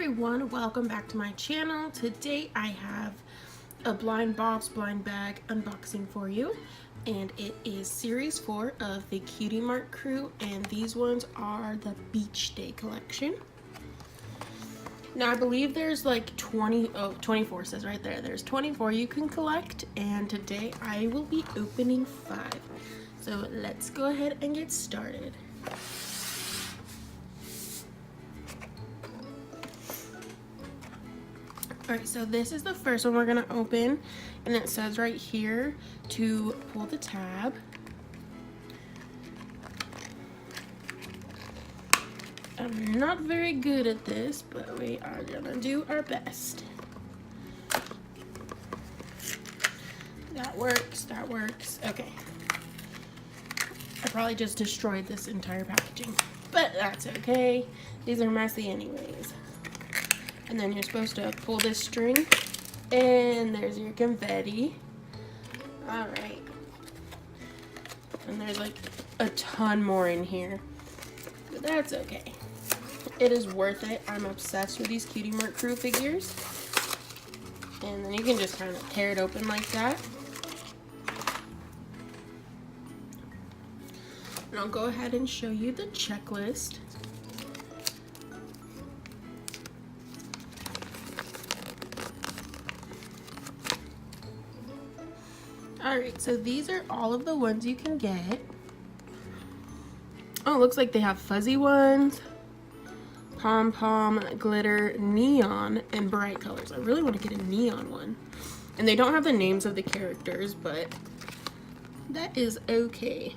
everyone, welcome back to my channel. Today I have a Blind Bob's Blind Bag unboxing for you, and it is series 4 of the Cutie Mart crew, and these ones are the Beach Day collection. Now I believe there's like 24 says right there. There's 24 you can collect, and today I will be opening 5. So let's go ahead and get started. Alright, so this is the first one we're going to open, and it says right here to pull the tab. I'm not very good at this, but we are going to do our best. That works, that works. Okay. I probably just destroyed this entire packaging, but that's okay. These are messy anyways. And then you're supposed to pull this string, and there's your confetti. Alright. And there's like a ton more in here, but that's okay. It is worth it. I'm obsessed with these Cutie Mart crew figures. And then you can just kind of tear it open like that. And I'll go ahead and show you the checklist. Alright, so these are all of the ones you can get. Oh, it looks like they have fuzzy ones, pom-pom, glitter, neon, and bright colors. I really want to get a neon one. And they don't have the names of the characters, but that is okay.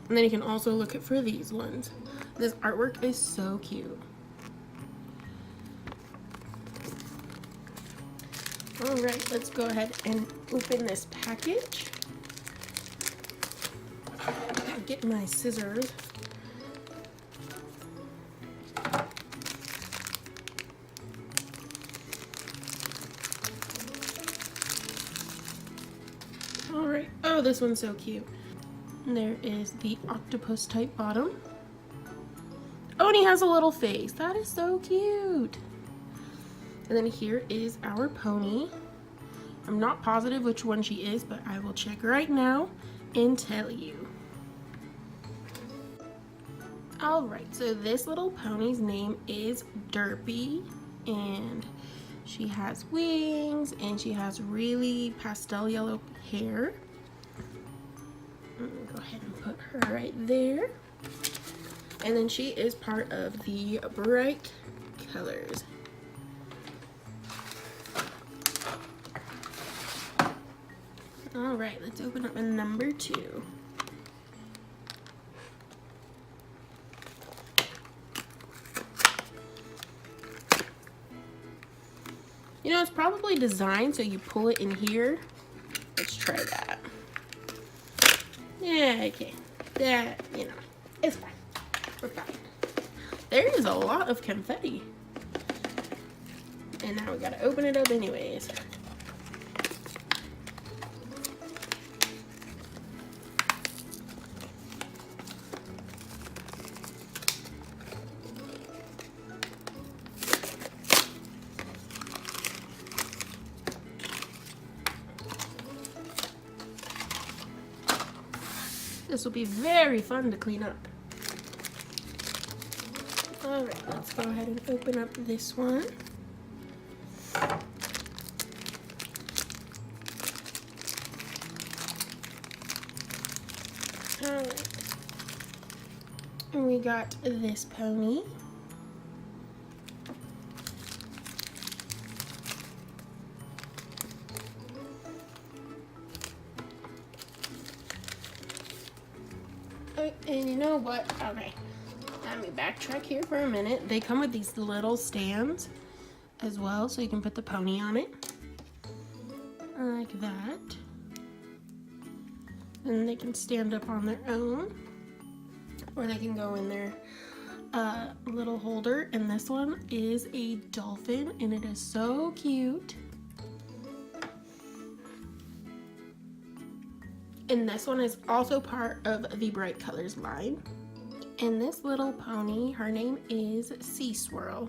And then you can also look for these ones. This artwork is so cute. Alright, let's go ahead and open this package. I'll get my scissors. Alright, oh, this one's so cute. And there is the octopus type bottom. Oh, and he has a little face. That is so cute. And then here is our pony. I'm not positive which one she is, but I will check right now and tell you. Alright, so this little pony's name is Derpy, and she has wings, and she has really pastel yellow hair. I'm gonna go ahead and put her right there. And then she is part of the bright colors. Alright, let's open up number 2. You know, it's probably designed so you pull it in here. Let's try that. Yeah, okay. That, you know, it's fine. We're fine. There is a lot of confetti. And now we gotta open it up anyways. This will be very fun to clean up. Alright, let's go ahead and open up this one. Alright. And we got this pony. And you know what? Okay, let me backtrack here for a minute. They come with these little stands as well, so you can put the pony on it. Like that. And they can stand up on their own. Or they can go in their little holder. And this one is a dolphin, and it is so cute. And this one is also part of the Bright Colors line. And this little pony, her name is Sea Swirl.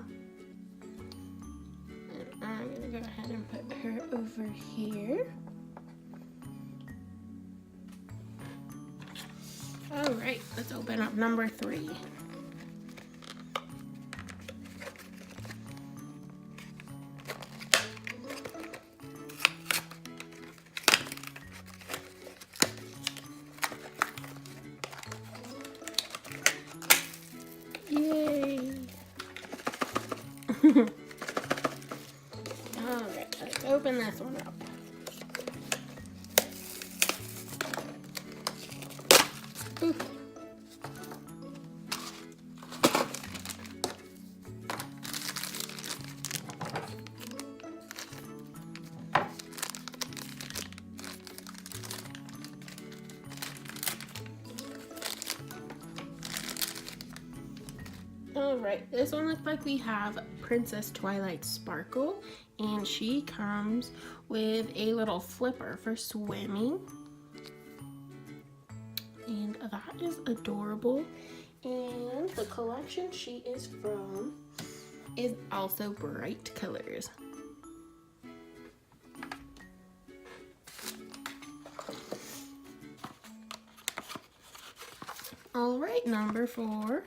I'm gonna go ahead and put her over here. All right, let's open up number 3. Yay! Alright, let's open this one up. Ooh. Alright, this one looks like we have Princess Twilight Sparkle, and she comes with a little flipper for swimming. And that is adorable. And the collection she is from is also bright colors. Alright, number 4.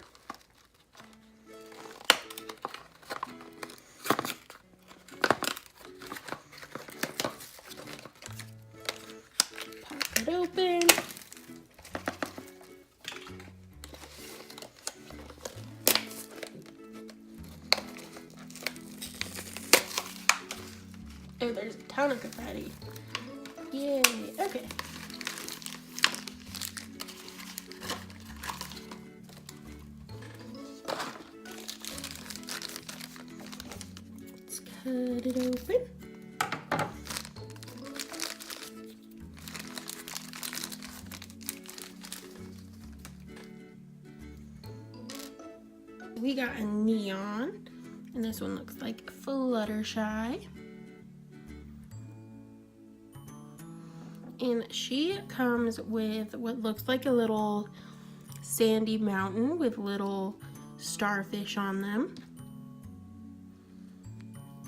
Pop it open. Oh, there's a ton of confetti. Yay, okay. Let's cut it open. We got a neon, and this one looks like Fluttershy. And she comes with what looks like a little sandy mountain with little starfish on them.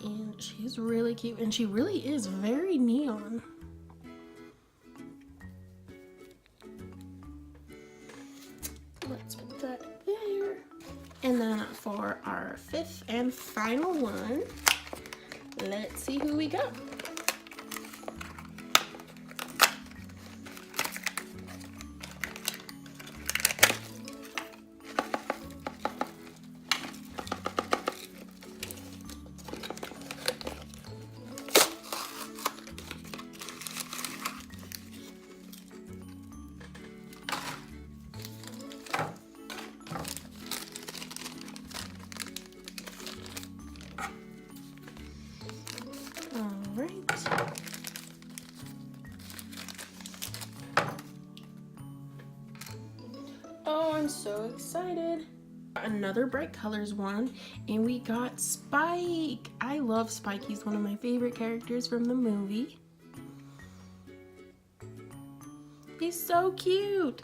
And she's really cute, and she really is very neon. Let's put that there. And then for our 5th and final one, let's see who we got. Oh, I'm so excited. Another bright colors one, and we got Spike. I love Spike. He's one of my favorite characters from the movie. He's so cute.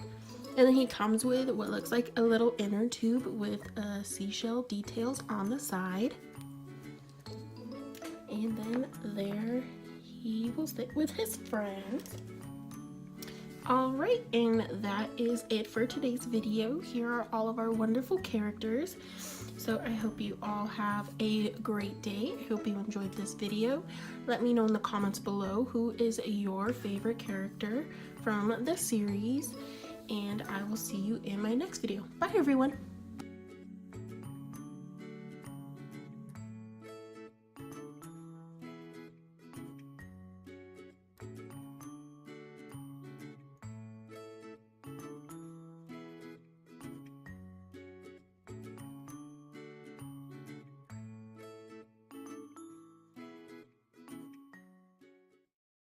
And then he comes with what looks like a little inner tube with seashell details on the side. And then there he will sit with his friends. Alright, and that is it for today's video. Here are all of our wonderful characters. So I hope you all have a great day. I hope you enjoyed this video. Let me know in the comments below who is your favorite character from the series. And I will see you in my next video. Bye everyone!